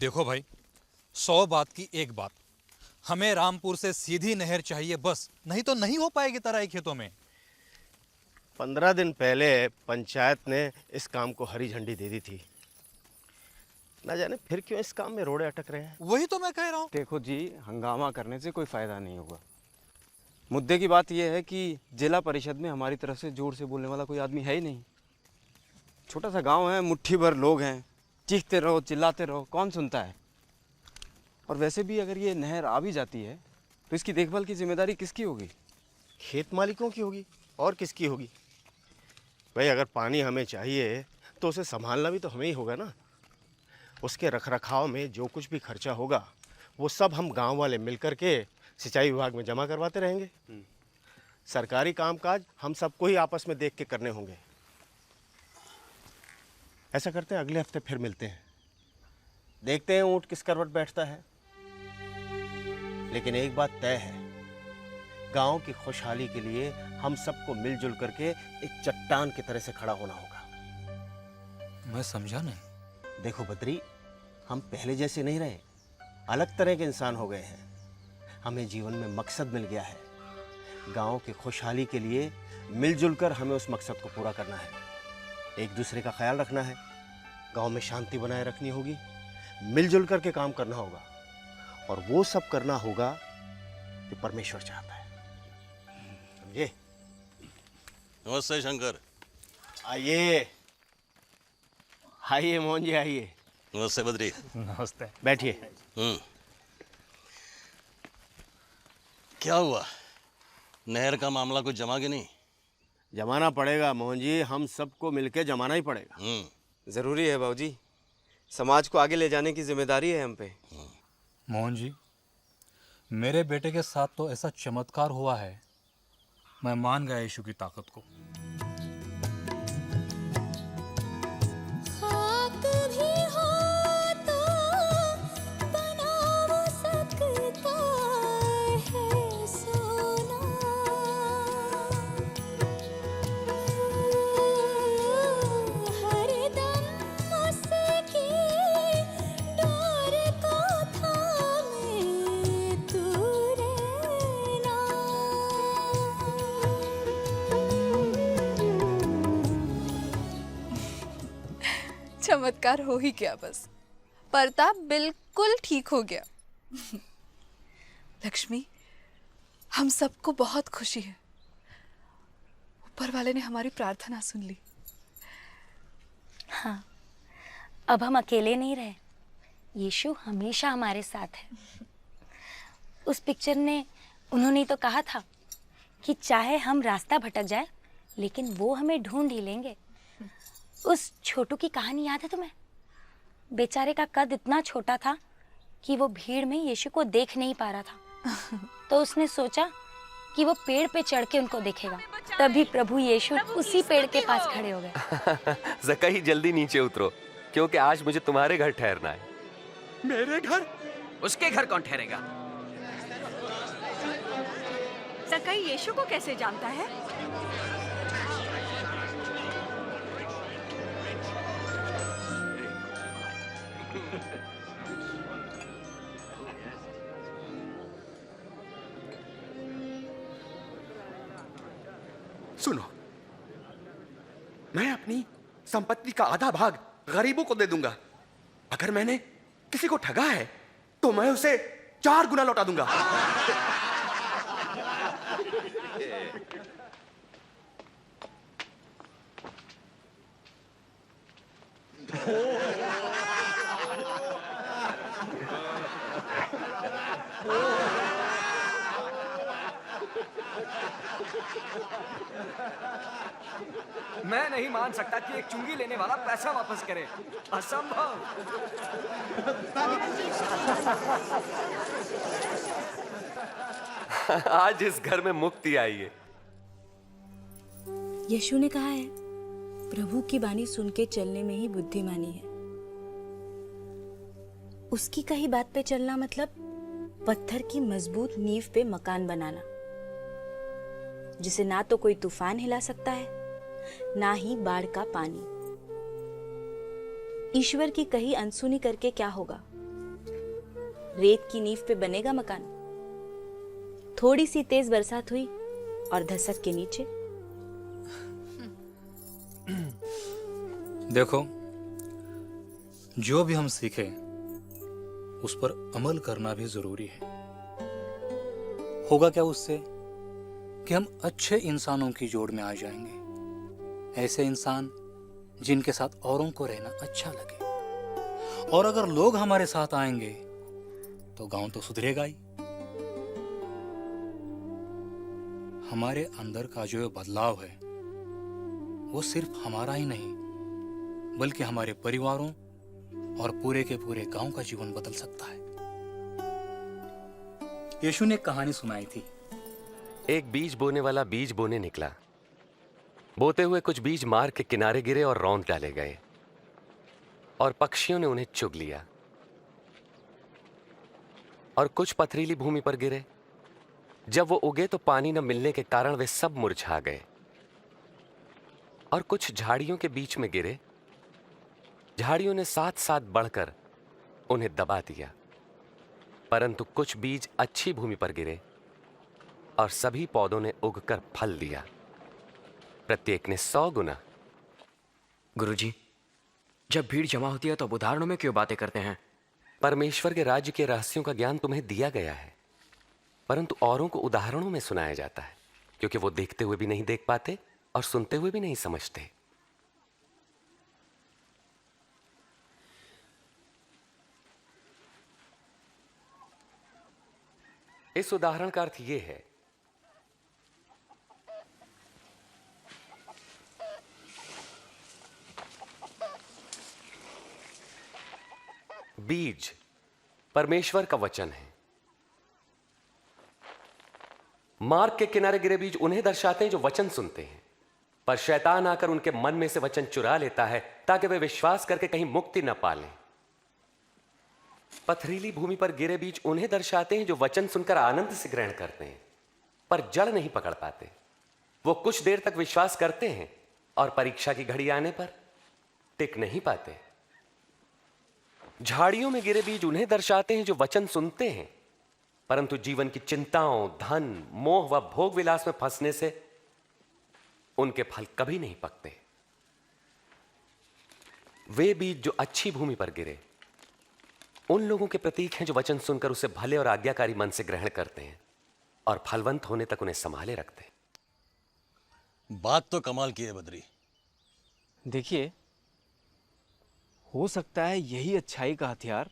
देखो भाई, 100 बात की एक बात, हमें रामपुर से सीधी नहर चाहिए बस, नहीं तो नहीं हो पाएगी तराई खेतों में। 15 दिन पहले पंचायत ने इस काम को हरी झंडी दे दी थी। ना जाने फिर क्यों इस काम में रोड़े अटक रहे हैं। वही तो मैं कह रहा हूँ। देखो जी, हंगामा करने से कोई फ़ायदा नहीं होगा। मुद्दे की बात यह है कि जिला परिषद में हमारी तरफ से जोर से बोलने वाला कोई आदमी है ही नहीं। छोटा सा गांव है, मुट्ठी भर लोग हैं, चीखते रहो चिल्लाते रहो, कौन सुनता है। और वैसे भी अगर ये नहर आ भी जाती है तो इसकी देखभाल की जिम्मेदारी किसकी होगी? खेत मालिकों की होगी, और किसकी होगी? भाई अगर पानी हमें चाहिए तो उसे संभालना भी तो हमें ही होगा ना। उसके रखरखाव में जो कुछ भी खर्चा होगा वो सब हम गांव वाले मिलकर के सिंचाई विभाग में जमा करवाते रहेंगे। सरकारी कामकाज हम सबको ही आपस में देख के करने होंगे। ऐसा करते हैं, अगले हफ्ते फिर मिलते हैं, देखते हैं ऊंट किस करवट बैठता है। लेकिन एक बात तय है, गांव की खुशहाली के लिए हम सबको मिलजुल करके एक चट्टान की तरह से खड़ा होना होगा। मैं समझा नहीं। देखो बद्री, हम पहले जैसे नहीं रहे, अलग तरह के इंसान हो गए हैं। हमें जीवन में मकसद मिल गया है। गांव की खुशहाली के लिए मिलजुल कर हमें उस मकसद को पूरा करना है। एक दूसरे का ख्याल रखना है, गांव में शांति बनाए रखनी होगी, मिलजुल करके काम करना होगा, और वो सब करना होगा जो परमेश्वर चाहता है। समझे? नमस्ते शंकर। आइए आइए मोहन जी, आइए। नमस्ते बद्री। नमस्ते। बैठिए। क्या हुआ, नहर का मामला कुछ जमा कि नहीं? जमाना पड़ेगा मोहन जी, हम सबको मिलके जमाना ही पड़ेगा। ज़रूरी है बाबूजी, समाज को आगे ले जाने की जिम्मेदारी है हम पे। मोहन जी, मेरे बेटे के साथ तो ऐसा चमत्कार हुआ है, मैं मान गया यीशु की ताकत को। चमत्कार हो ही गया बस, प्रताप बिल्कुल ठीक हो गया। लक्ष्मी, हम सबको बहुत खुशी है, ऊपर वाले ने हमारी प्रार्थना सुन ली। हाँ, अब हम अकेले नहीं रहे, यीशु हमेशा हमारे साथ है। उस पिक्चर ने, उन्होंने तो कहा था कि चाहे हम रास्ता भटक जाए लेकिन वो हमें ढूंढ ही लेंगे। उस छोटू की कहानी याद है तुम्हें? बेचारे का कद इतना छोटा था कि वो भीड़ में यीशु को देख नहीं पा रहा था, तो उसने सोचा कि वो पेड़ पे चढ़ के उनको देखेगा। तभी प्रभु यीशु उसी पेड़ के पास खड़े हो गए। ज़क्कई, जल्दी नीचे उतरो, क्योंकि आज मुझे तुम्हारे घर ठहरना है। मेरे घर? उसके घर कौन ठहरेगा? ज़क्कई यीशु को कैसे जानता है? सुनो, मैं अपनी संपत्ति का आधा भाग गरीबों को दे दूंगा। अगर मैंने किसी को ठगा है तो मैं उसे 4 गुना लौटा दूंगा। मैं नहीं मान सकता कि एक चुंगी लेने वाला पैसा वापस करे। असंभव। आज इस घर में मुक्ति आई है। यीशु ने कहा है, प्रभु की बानी सुन के चलने में ही बुद्धिमानी है। उसकी कही बात पे चलना मतलब पत्थर की मजबूत नींव पे मकान बनाना, जिसे ना तो कोई तूफान हिला सकता है, ना ही बाढ़ का पानी। ईश्वर की कही अनसुनी करके क्या होगा? रेत की नींव पे बनेगा मकान। थोड़ी सी तेज बरसात हुई और धसक के नीचे। देखो, जो भी हम सीखें उस पर अमल करना भी जरूरी है। होगा क्या उससे कि हम अच्छे इंसानों की जोड़ में आ जाएंगे, ऐसे इंसान जिनके साथ औरों को रहना अच्छा लगे। और अगर लोग हमारे साथ आएंगे तो गांव तो सुधरेगा ही। हमारे अंदर का जो बदलाव है वो सिर्फ हमारा ही नहीं बल्कि हमारे परिवारों और पूरे के पूरे गांव का जीवन बदल सकता है। यीशु ने एक कहानी सुनाई थी। एक बीज बोने वाला बीज बोने निकला। बोते हुए कुछ बीज मार्ग के किनारे गिरे और रौंद डाले गए और पक्षियों ने उन्हें चुग लिया। और कुछ पथरीली भूमि पर गिरे। जब वो उगे तो पानी न मिलने के कारण वे सब मुरझा गए। और कुछ झाड़ियों के बीच में गिरे। झाड़ियों ने साथ साथ बढ़कर उन्हें दबा दिया। परंतु कुछ बीज अच्छी भूमि पर गिरे और सभी पौधों ने उगकर फल दिया, प्रत्येक ने 100 गुना। गुरुजी, जब भीड़ जमा होती है तो अब उदाहरणों में क्यों बातें करते हैं? परमेश्वर के राज्य के रहस्यों का ज्ञान तुम्हें दिया गया है, परंतु औरों को उदाहरणों में सुनाया जाता है, क्योंकि वो देखते हुए भी नहीं देख पाते और सुनते हुए भी नहीं समझते। इस उदाहरण का अर्थ यह है बीज परमेश्वर का वचन है। मार्ग के किनारे गिरे बीज उन्हें दर्शाते हैं जो वचन सुनते हैं, पर शैतान आकर उनके मन में से वचन चुरा लेता है ताकि वे विश्वास करके कहीं मुक्ति न पा लें। पथरीली भूमि पर गिरे बीज उन्हें दर्शाते हैं जो वचन सुनकर आनंद से ग्रहण करते हैं, पर जड़ नहीं पकड़ पाते। वो कुछ देर तक विश्वास करते हैं और परीक्षा की घड़ी आने पर टिक नहीं पाते। झाड़ियों में गिरे बीज उन्हें दर्शाते हैं जो वचन सुनते हैं, परंतु जीवन की चिंताओं, धन, मोह व भोग विलास में फंसने से उनके फल कभी नहीं पकते। वे बीज जो अच्छी भूमि पर गिरे उन लोगों के प्रतीक हैं जो वचन सुनकर उसे भले और आज्ञाकारी मन से ग्रहण करते हैं और फलवंत होने तक उन्हें संभाले रखते हैं। बात तो कमाल की है बद्री। देखिए, हो सकता है यही अच्छाई का हथियार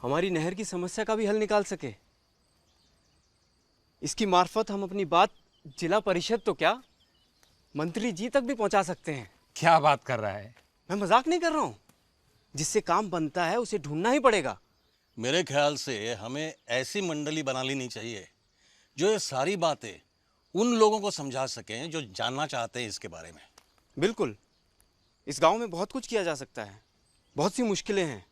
हमारी नहर की समस्या का भी हल निकाल सके। इसकी मार्फत हम अपनी बात जिला परिषद तो क्या, मंत्री जी तक भी पहुंचा सकते हैं। क्या बात कर रहा है? मैं मजाक नहीं कर रहा हूं। जिससे काम बनता है उसे ढूंढना ही पड़ेगा। मेरे ख्याल से हमें ऐसी मंडली बना लेनी चाहिए जो ये सारी बातें उन लोगों को समझा सकें जो जानना चाहते हैं इसके बारे में। बिल्कुल, इस गांव में बहुत कुछ किया जा सकता है। बहुत सी मुश्किलें हैं,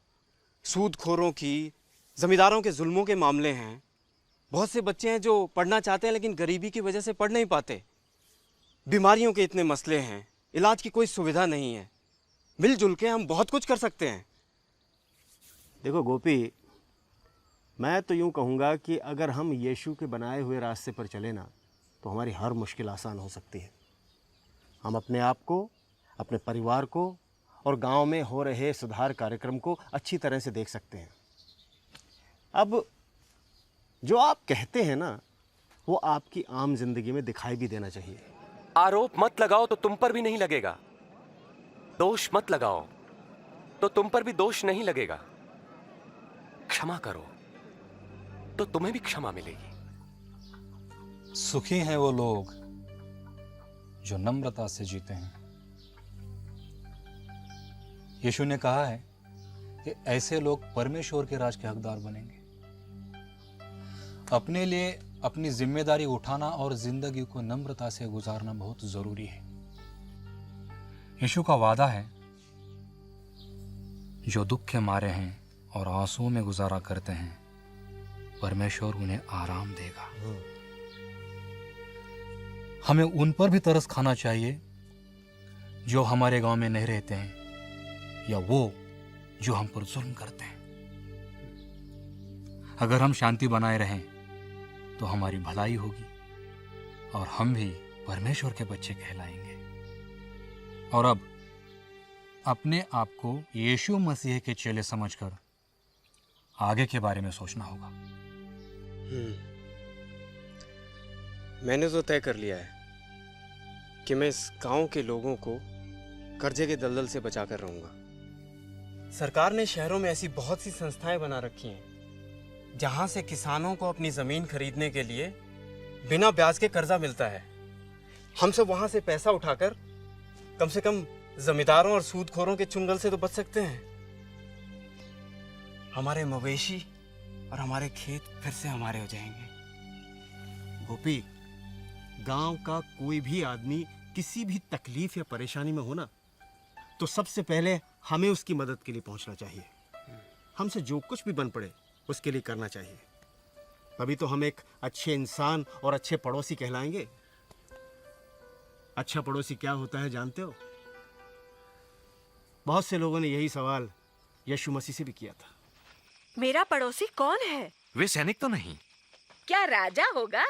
सूदखोरों की, जमींदारों के जुल्मों के मामले हैं। बहुत से बच्चे हैं जो पढ़ना चाहते हैं लेकिन गरीबी की वजह से पढ़ नहीं पाते। बीमारियों के इतने मसले हैं, इलाज की कोई सुविधा नहीं है। मिलजुल के हम बहुत कुछ कर सकते हैं। देखो गोपी, मैं तो यूँ कहूँगा कि अगर हम यीशु के बनाए हुए रास्ते पर चले ना तो हमारी हर मुश्किल आसान हो सकती है। हम अपने आप को, अपने परिवार को और गांव में हो रहे सुधार कार्यक्रम को अच्छी तरह से देख सकते हैं। अब जो आप कहते हैं ना वो आपकी आम जिंदगी में दिखाई भी देना चाहिए। आरोप मत लगाओ तो तुम पर भी नहीं लगेगा, दोष मत लगाओ तो तुम पर भी दोष नहीं लगेगा। क्षमा करो तो तुम्हें भी क्षमा मिलेगी। सुखी हैं वो लोग जो नम्रता से जीते हैं। यीशु ने कहा है कि ऐसे लोग परमेश्वर के राज के हकदार बनेंगे। अपने लिए अपनी जिम्मेदारी उठाना और जिंदगी को नम्रता से गुजारना बहुत जरूरी है। यीशु का वादा है, जो दुख के मारे हैं और आंसुओं में गुजारा करते हैं, परमेश्वर उन्हें आराम देगा। हमें उन पर भी तरस खाना चाहिए जो हमारे गांव में नहीं रहते हैं या वो जो हम पर जुल्म करते हैं। अगर हम शांति बनाए रहें तो हमारी भलाई होगी और हम भी परमेश्वर के बच्चे कहलाएंगे। और अब अपने आप को यीशु मसीह के चेले समझकर आगे के बारे में सोचना होगा। मैंने तो तय कर लिया है कि मैं इस गांव के लोगों को कर्जे के दलदल से बचा कर रहूंगा। सरकार ने शहरों में ऐसी बहुत सी संस्थाएं बना रखी हैं जहां से किसानों को अपनी जमीन खरीदने के लिए बिना ब्याज के कर्जा मिलता है। हम सब वहां से पैसा उठाकर कम से कम जमींदारों और सूदखोरों के चुंगल से तो बच सकते हैं। हमारे मवेशी और हमारे खेत फिर से हमारे हो जाएंगे। गोपी, गांव का कोई भी आदमी किसी भी तकलीफ या परेशानी में हो ना, तो सबसे पहले हमें उसकी मदद के लिए पहुंचना चाहिए। हमसे जो कुछ भी बन पड़े उसके लिए करना चाहिए। तभी तो हम एक अच्छे इंसान और अच्छे पड़ोसी कहलाएंगे। अच्छा पड़ोसी क्या होता है जानते हो? बहुत से लोगों ने यही सवाल यीशु मसीह से भी किया था। मेरा पड़ोसी कौन है? वे सैनिक तो नहीं? क्या राजा होगा?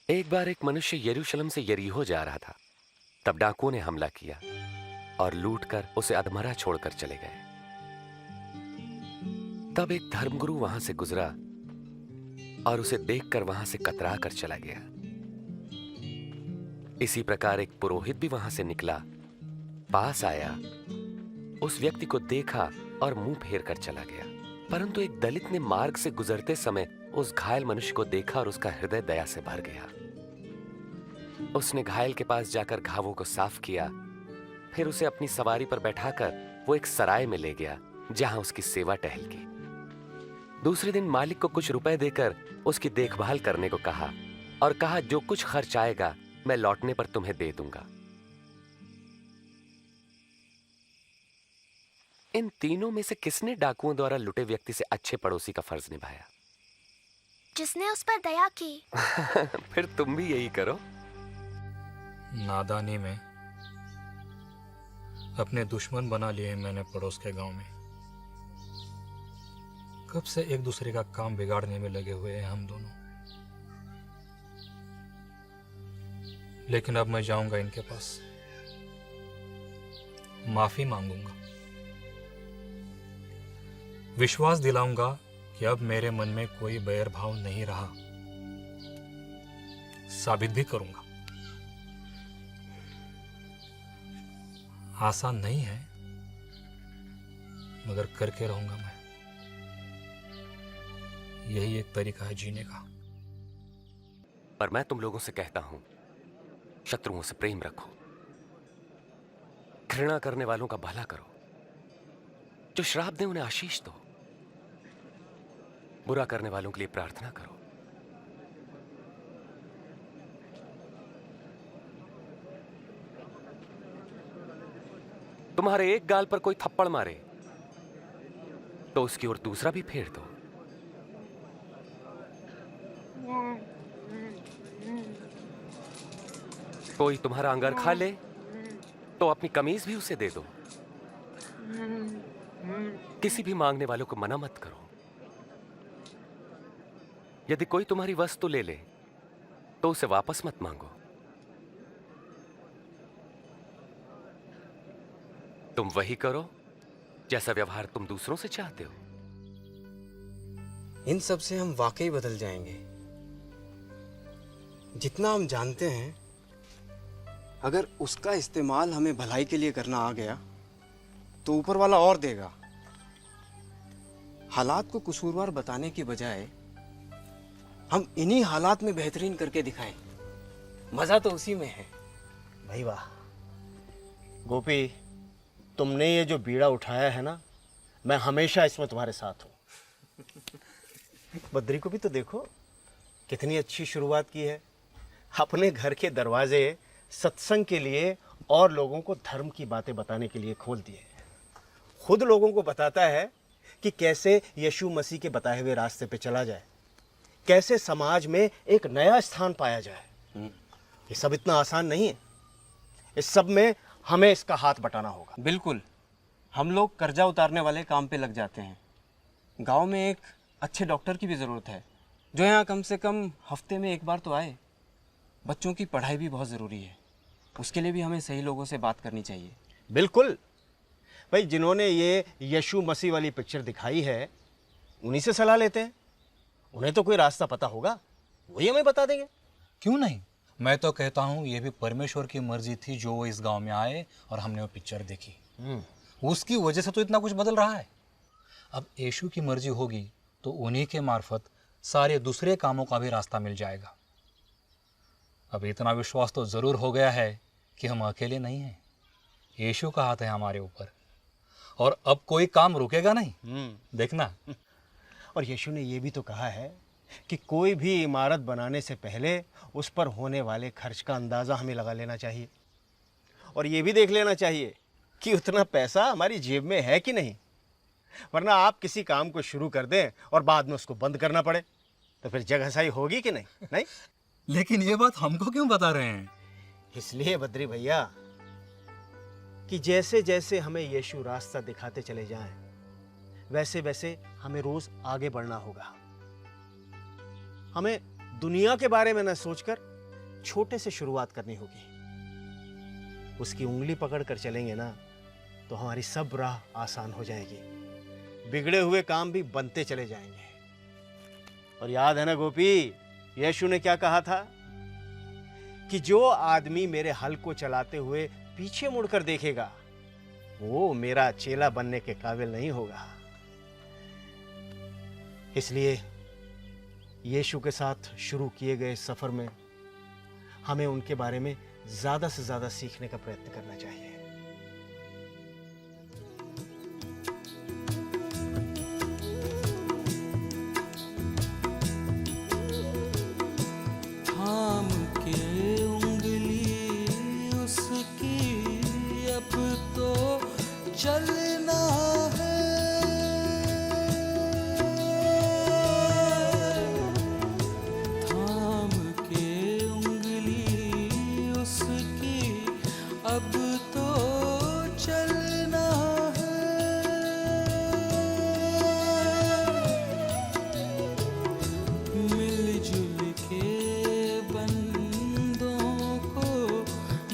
एक बार एक मनुष्य यरूशलेम से यरीहो जा रहा था। तब डाकुओं ने हमला किया और लूटकर उसे अधमरा छोड़कर चले गए। तब एक धर्मगुरु वहां से गुजरा और उसे देखकर वहां से कतरा कर चला गया। इसी प्रकार एक पुरोहित भी वहां से निकला, पास आया, उस व्यक्ति को देखा और मुंह फेर कर चला गया। परंतु एक दलित ने मार्ग से गुजरते समय उस घायल मनुष्य को देखा और उसका हृदय दया से भर गया। उसने घायल के पास जाकर घावों को साफ किया, फिर उसे अपनी सवारी पर बैठाकर वो एक सराय में ले गया जहां उसकी सेवा टहल की। दूसरे दिन मालिक को कुछ रुपए देकर उसकी देखभाल करने को कहा और कहा, जो कुछ खर्च आएगा मैं लौटने पर तुम्हें दे दूंगा। इन तीनों में से किसने डाकुओं द्वारा लुटे व्यक्ति से अच्छे पड़ोसी का फर्ज निभाया? जिसने उस पर दया की। फिर तुम भी यही करो। नादानी में अपने दुश्मन बना लिए मैंने पड़ोस के गांव में। कब से एक दूसरे का काम बिगाड़ने में लगे हुए हैं हम दोनों। लेकिन अब मैं जाऊंगा इनके पास, माफी मांगूंगा, विश्वास दिलाऊंगा कि अब मेरे मन में कोई बैर भाव नहीं रहा। साबित भी करूंगा। आसान नहीं है, मगर करके रहूंगा मैं। यही एक तरीका है जीने का। पर मैं तुम लोगों से कहता हूं, शत्रुओं से प्रेम रखो, घृणा करने वालों का भला करो, जो श्राप दे उन्हें आशीष दो, बुरा करने वालों के लिए प्रार्थना करो। तुम्हारे एक गाल पर कोई थप्पड़ मारे तो उसकी ओर दूसरा भी फेर दो। कोई तुम्हारा अंगर खा ले तो अपनी कमीज भी उसे दे दो। किसी भी मांगने वालों को मना मत करो। यदि कोई तुम्हारी वस्तु ले ले तो उसे वापस मत मांगो। तुम वही करो जैसा व्यवहार तुम दूसरों से चाहते हो। इन सब से हम वाकई बदल जाएंगे। जितना हम जानते हैं, अगर उसका इस्तेमाल हमें भलाई के लिए करना आ गया तो ऊपर वाला और देगा। हालात को कसूरवार बताने की बजाय हम इन्हीं हालात में बेहतरीन करके दिखाएं। मजा तो उसी में है। भाई वाह गोपी, तुमने ये जो बीड़ा उठाया है ना, मैं हमेशा इसमें तुम्हारे साथ हूँ। बद्री को भी तो देखो, कितनी अच्छी शुरुआत की है। अपने घर के दरवाजे सत्संग के लिए और लोगों को धर्म की बातें बताने के लिए खोल दिए। खुद लोगों को बताता है कि कैसे यीशु मसीह के बताए हुए रास्ते पे चला जाए, कैसे समाज में एक नया स्थान पाया जाए। ये सब इतना आसान नहीं है। इस सब में हमें इसका हाथ बटाना होगा। बिल्कुल, हम लोग कर्जा उतारने वाले काम पे लग जाते हैं। गांव में एक अच्छे डॉक्टर की भी ज़रूरत है, जो यहाँ कम से कम हफ्ते में एक बार तो आए। बच्चों की पढ़ाई भी बहुत ज़रूरी है, उसके लिए भी हमें सही लोगों से बात करनी चाहिए। बिल्कुल भाई, जिन्होंने ये यीशु मसीह वाली पिक्चर दिखाई है उन्हीं से सलाह लेते हैं। उन्हें तो कोई रास्ता पता होगा, वही हमें बता देंगे। क्यों नहीं? मैं तो कहता हूँ ये भी परमेश्वर की मर्जी थी जो वो इस गांव में आए और हमने वो पिक्चर देखी। उसकी वजह से तो इतना कुछ बदल रहा है। अब यीशु की मर्जी होगी तो उन्हीं के मार्फत सारे दूसरे कामों का भी रास्ता मिल जाएगा। अब इतना विश्वास तो ज़रूर हो गया है कि हम अकेले नहीं हैं। यीशु का हाथ है हमारे ऊपर और अब कोई काम रुकेगा नहीं। देखना। और यीशु ने ये भी तो कहा है कि कोई भी इमारत बनाने से पहले उस पर होने वाले खर्च का अंदाज़ा हमें लगा लेना चाहिए और ये भी देख लेना चाहिए कि उतना पैसा हमारी जेब में है कि नहीं। वरना आप किसी काम को शुरू कर दें और बाद में उसको बंद करना पड़े तो फिर जगह सही होगी कि नहीं? नहीं। लेकिन ये बात हमको क्यों बता रहे हैं? इसलिए बद्री भैया कि जैसे जैसे हमें यीशु रास्ता दिखाते चले जाएं, वैसे वैसे हमें रोज आगे बढ़ना होगा। हमें दुनिया के बारे में न सोचकर छोटे से शुरुआत करनी होगी। उसकी उंगली पकड़कर चलेंगे ना तो हमारी सब राह आसान हो जाएगी, बिगड़े हुए काम भी बनते चले जाएंगे। और याद है ना गोपी, यीशु ने क्या कहा था कि जो आदमी मेरे हल को चलाते हुए पीछे मुड़कर देखेगा वो मेरा चेला बनने के काबिल नहीं होगा। इसलिए यीशु के साथ शुरू किए गए सफर में हमें उनके बारे में ज्यादा से ज्यादा सीखने का प्रयत्न करना चाहिए। थाम के उंगली उसकी अब तो चलना है। थाम के उंगली उसकी अब तो चलना है। मिलजुल के बंदों को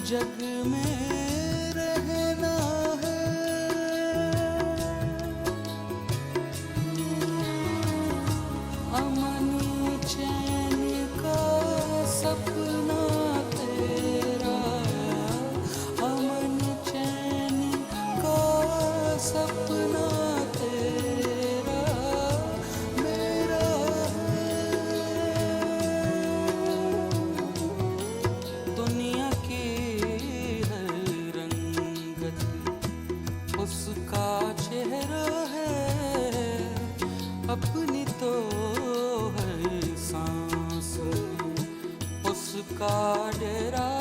जग में रहना है। अमन चैन का सपना तेरा, अमन चैन का सपना तेरा मेरा है। दुनिया की हर रंगत उसका चेहरा है, अपनी तो हर सांस उसका डेरा